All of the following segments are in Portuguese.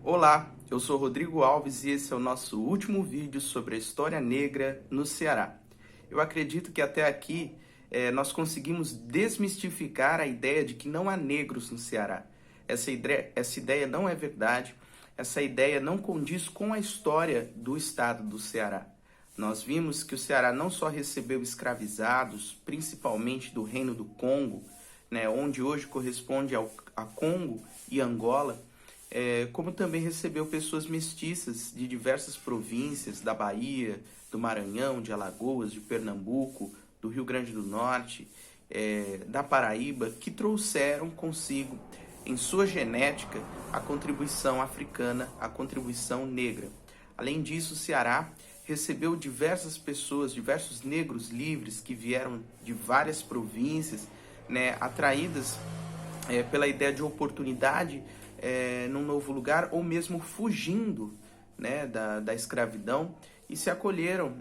Olá, eu sou Rodrigo Alves e esse é o nosso último vídeo sobre a história negra no Ceará. Eu acredito que até aqui nós conseguimos desmistificar a ideia de que não há negros no Ceará. Essa ideia não é verdade, essa ideia não condiz com a história do estado do Ceará. Nós vimos que o Ceará não só recebeu escravizados, principalmente do Reino do Congo, onde hoje corresponde a Congo e Angola, como também recebeu pessoas mestiças de diversas províncias, da Bahia, do Maranhão, de Alagoas, de Pernambuco, do Rio Grande do Norte, da Paraíba, que trouxeram consigo, em sua genética, a contribuição africana, a contribuição negra. Além disso, o Ceará recebeu diversas pessoas, diversos negros livres que vieram de várias províncias, atraídas pela ideia de oportunidade num novo lugar, ou mesmo fugindo da escravidão, e se acolheram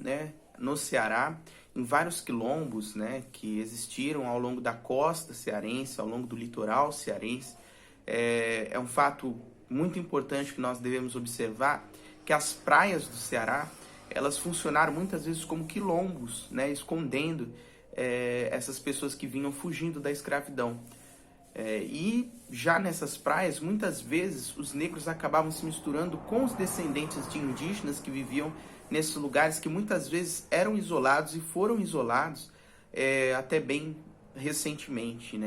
no Ceará, em vários quilombos que existiram ao longo da costa cearense, ao longo do litoral cearense. É um fato muito importante que nós devemos observar, que as praias do Ceará, elas funcionaram muitas vezes como quilombos, escondendo essas pessoas que vinham fugindo da escravidão. E já nessas praias, muitas vezes, os negros acabavam se misturando com os descendentes de indígenas que viviam nesses lugares, que muitas vezes eram isolados e foram isolados até bem recentemente,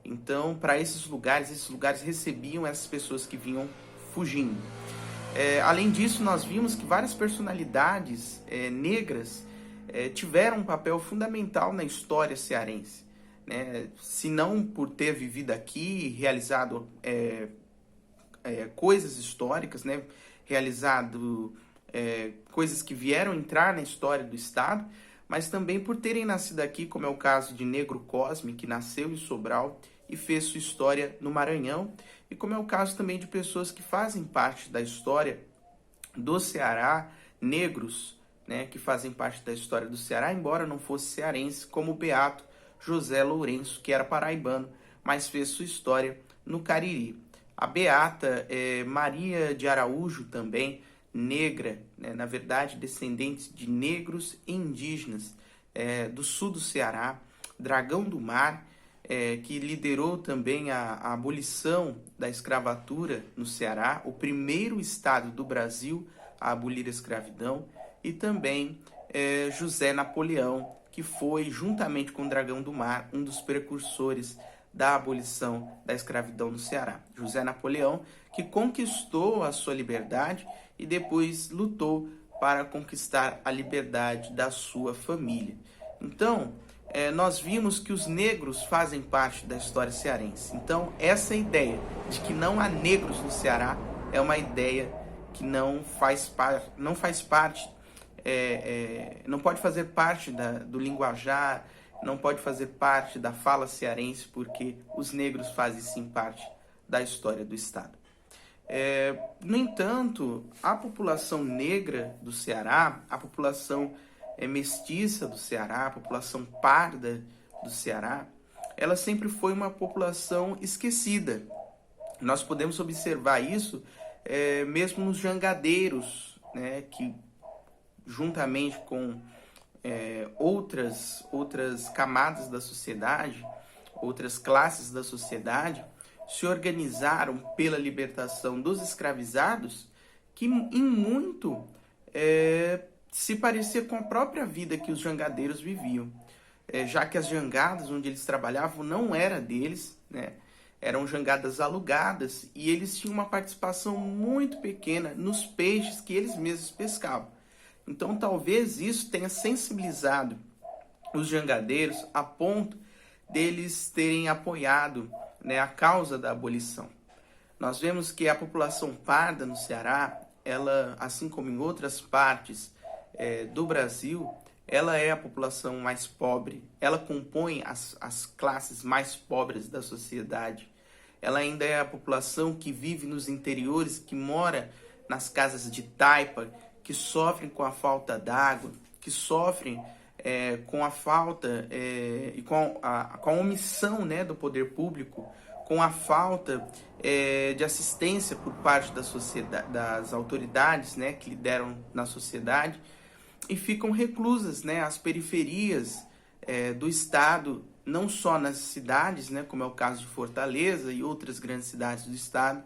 Então, para esses lugares recebiam essas pessoas que vinham fugindo. Além disso, nós vimos que várias personalidades negras tiveram um papel fundamental na história cearense. Se não por ter vivido aqui, realizado coisas históricas, realizado coisas que vieram entrar na história do Estado, mas também por terem nascido aqui, como é o caso de Negro Cosme, que nasceu em Sobral e fez sua história no Maranhão, e como é o caso também de pessoas que fazem parte da história do Ceará, negros, que fazem parte da história do Ceará, embora não fosse cearense, como o Beato José Lourenço, que era paraibano, mas fez sua história no Cariri. A Beata Maria de Araújo também, negra, na verdade descendente de negros e indígenas do sul do Ceará, Dragão do Mar, que liderou também a abolição da escravatura no Ceará, o primeiro estado do Brasil a abolir a escravidão, e também José Napoleão, que foi, juntamente com o Dragão do Mar, um dos precursores da abolição da escravidão no Ceará. José Napoleão, que conquistou a sua liberdade e depois lutou para conquistar a liberdade da sua família. Então, nós vimos que os negros fazem parte da história cearense. Então, essa ideia de que não há negros no Ceará é uma ideia que não faz parte, não pode fazer parte do linguajar, não pode fazer parte da fala cearense, porque os negros fazem sim parte da história do Estado. No entanto, a população negra do Ceará, a população mestiça do Ceará, a população parda do Ceará, ela sempre foi uma população esquecida. Nós podemos observar isso mesmo nos jangadeiros, que juntamente com outras camadas da sociedade, outras classes da sociedade, se organizaram pela libertação dos escravizados, que em muito se parecia com a própria vida que os jangadeiros viviam, já que as jangadas onde eles trabalhavam não era deles, eram jangadas alugadas, e eles tinham uma participação muito pequena nos peixes que eles mesmos pescavam. Então, talvez isso tenha sensibilizado os jangadeiros a ponto deles terem apoiado a causa da abolição. Nós vemos que a população parda no Ceará, ela, assim como em outras partes do Brasil, ela é a população mais pobre, ela compõe as classes mais pobres da sociedade. Ela ainda é a população que vive nos interiores, que mora nas casas de taipa, que sofrem com a falta d'água, que sofrem com a falta e com a omissão do poder público com a falta de assistência por parte da sociedade, das autoridades, né, que lideram na sociedade, e ficam reclusas, né, às periferias do estado, não só nas cidades, né, como é o caso de Fortaleza e outras grandes cidades do estado,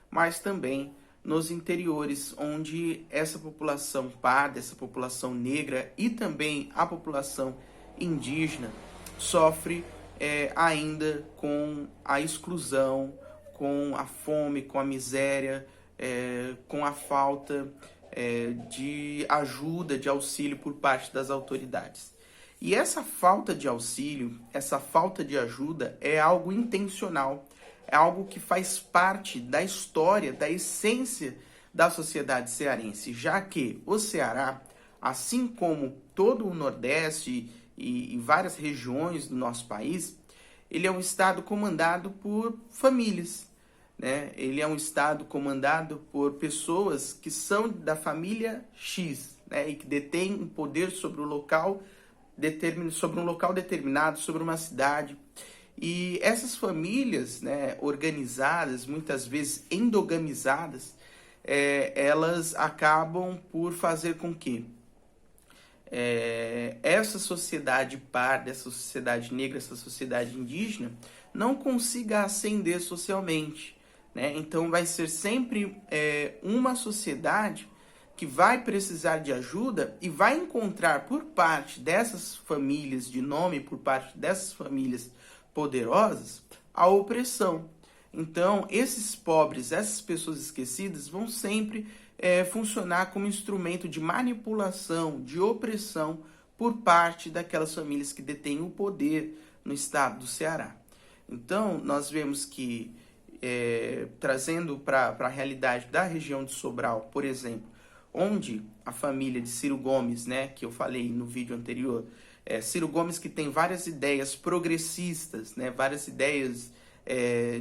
mas também nos interiores, onde essa população parda, essa população negra e também a população indígena sofre ainda com a exclusão, com a fome, com a miséria, com a falta de ajuda, de auxílio por parte das autoridades. E essa falta de auxílio, essa falta de ajuda é algo intencional, é algo que faz parte da história, da essência da sociedade cearense, já que o Ceará, assim como todo o Nordeste e várias regiões do nosso país, ele é um estado comandado por famílias, né? Ele é um estado comandado por pessoas que são da família X, né? E que detêm um poder sobre o local, sobre um local determinado, sobre uma cidade. E essas famílias, né, organizadas, muitas vezes endogamizadas, elas acabam por fazer com que essa sociedade parda, essa sociedade negra, essa sociedade indígena não consiga ascender socialmente, né? Então vai ser sempre uma sociedade que vai precisar de ajuda e vai encontrar por parte dessas famílias de nome, por parte dessas famílias poderosas, a opressão. Então, esses pobres, essas pessoas esquecidas vão sempre funcionar como instrumento de manipulação, de opressão por parte daquelas famílias que detêm o poder no estado do Ceará. Então, nós vemos que, trazendo para a realidade da região de Sobral, por exemplo, onde a família de Ciro Gomes, né, que eu falei no vídeo anterior, Ciro Gomes que tem várias ideias progressistas, né, várias ideias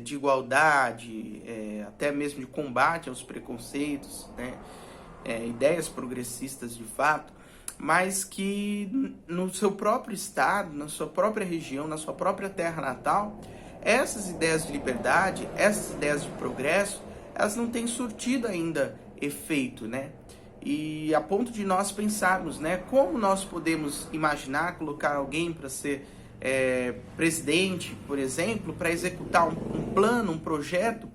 de igualdade, até mesmo de combate aos preconceitos, né, ideias progressistas de fato, mas que no seu próprio estado, na sua própria região, na sua própria terra natal, essas ideias de liberdade, essas ideias de progresso, elas não têm surtido ainda efeito, né? E a ponto de nós pensarmos, né, como nós podemos imaginar colocar alguém para ser presidente, por exemplo, para executar um plano, um projeto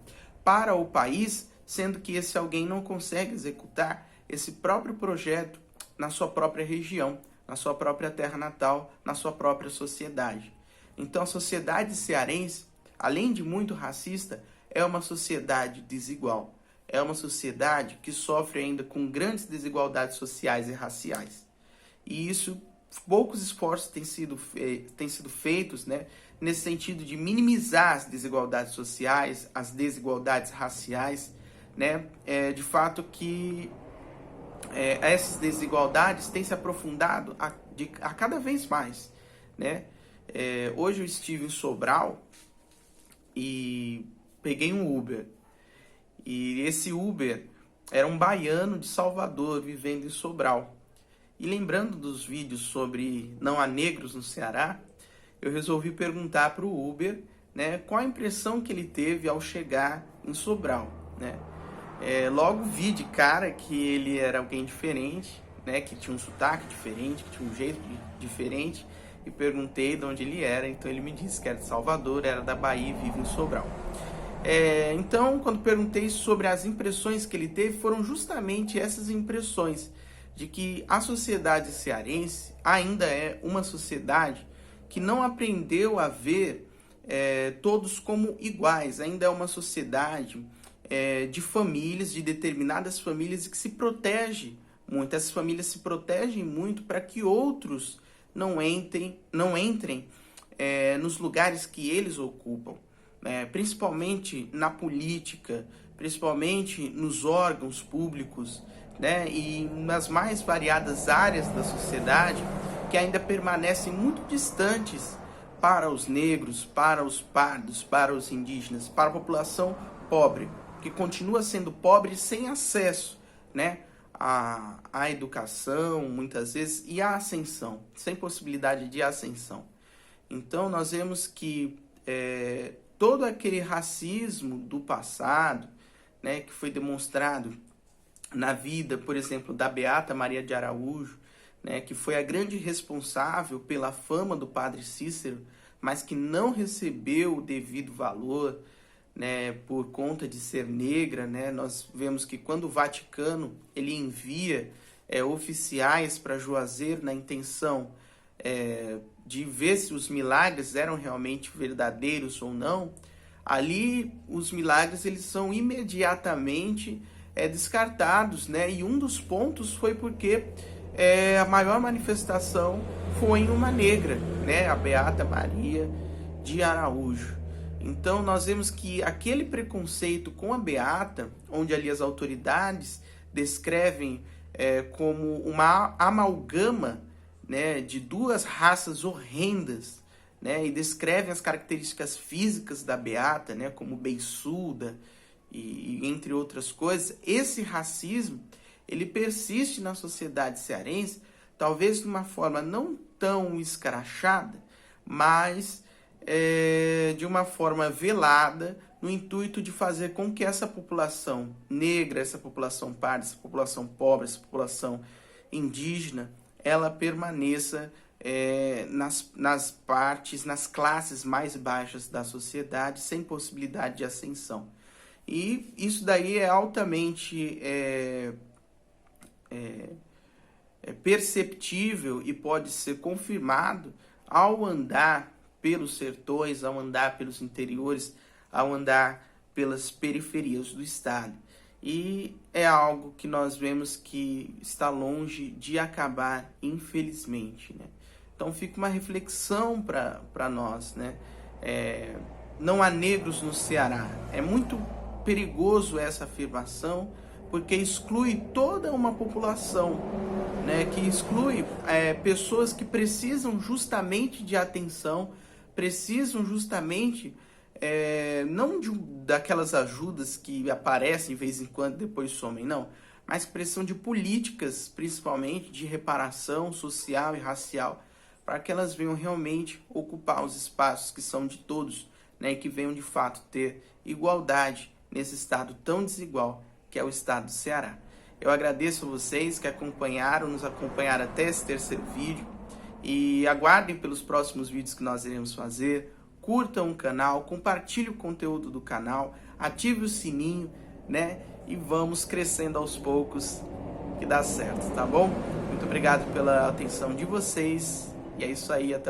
para o país, sendo que esse alguém não consegue executar esse próprio projeto na sua própria região, na sua própria terra natal, na sua própria sociedade. Então a sociedade cearense, além de muito racista, é uma sociedade desigual. É uma sociedade que sofre ainda com grandes desigualdades sociais e raciais. E isso, poucos esforços têm sido feitos, né, nesse sentido de minimizar as desigualdades sociais, as desigualdades raciais, né? De fato que essas desigualdades têm se aprofundado a cada vez mais, né? Hoje eu estive em Sobral e peguei um Uber. E esse Uber era um baiano de Salvador, vivendo em Sobral. E lembrando dos vídeos sobre não há negros no Ceará, eu resolvi perguntar para o Uber, né, qual a impressão que ele teve ao chegar em Sobral, né? Logo vi de cara que ele era alguém diferente, né, que tinha um sotaque diferente, que tinha um jeito diferente, e perguntei de onde ele era. Então ele me disse que era de Salvador, era da Bahia e vive em Sobral. Então, quando perguntei sobre as impressões que ele teve, foram justamente essas impressões de que a sociedade cearense ainda é uma sociedade que não aprendeu a ver todos como iguais, ainda é uma sociedade de famílias, de determinadas famílias, que se protege muito. Essas famílias se protegem muito para que outros não entrem nos lugares que eles ocupam. Principalmente na política, principalmente nos órgãos públicos, né, e nas mais variadas áreas da sociedade que ainda permanecem muito distantes para os negros, para os pardos, para os indígenas, para a população pobre, que continua sendo pobre sem acesso, né, à educação, muitas vezes, e à ascensão, sem possibilidade de ascensão. Então, nós vemos que todo aquele racismo do passado, né, que foi demonstrado na vida, por exemplo, da Beata Maria de Araújo, né, que foi a grande responsável pela fama do Padre Cícero, mas que não recebeu o devido valor, né, por conta de ser negra, né? Nós vemos que quando o Vaticano ele envia oficiais para Juazeiro na intenção de ver se os milagres eram realmente verdadeiros ou não, ali os milagres eles são imediatamente descartados, né? E um dos pontos foi porque a maior manifestação foi em uma negra, né? A Beata Maria de Araújo. Então nós vemos que aquele preconceito com a Beata, onde ali as autoridades descrevem como uma amalgama, né, de duas raças horrendas, né, e descrevem as características físicas da Beata, né, como beiçuda e entre outras coisas, esse racismo ele persiste na sociedade cearense, talvez de uma forma não tão escrachada, mas de uma forma velada, no intuito de fazer com que essa população negra, essa população parda, essa população pobre, essa população indígena, ela permaneça nas partes, nas classes mais baixas da sociedade, sem possibilidade de ascensão. E isso daí é altamente perceptível e pode ser confirmado ao andar pelos sertões, ao andar pelos interiores, ao andar pelas periferias do estado. E é algo que nós vemos que está longe de acabar, infelizmente, né? Então fica uma reflexão para nós, né? Não há negros no Ceará. É muito perigoso essa afirmação, porque exclui toda uma população, né? Que exclui pessoas que precisam justamente de atenção, precisam justamente não daquelas ajudas que aparecem de vez em quando e depois somem, não, mas precisam de políticas, principalmente de reparação social e racial, para que elas venham realmente ocupar os espaços que são de todos, né, e que venham de fato ter igualdade nesse estado tão desigual que é o estado do Ceará. Eu agradeço a vocês que nos acompanharam até esse terceiro vídeo, e aguardem pelos próximos vídeos que nós iremos fazer. Curtam o canal, compartilhe o conteúdo do canal, ative o sininho, né? E vamos crescendo aos poucos, que dá certo, tá bom? Muito obrigado pela atenção de vocês, e é isso aí, até o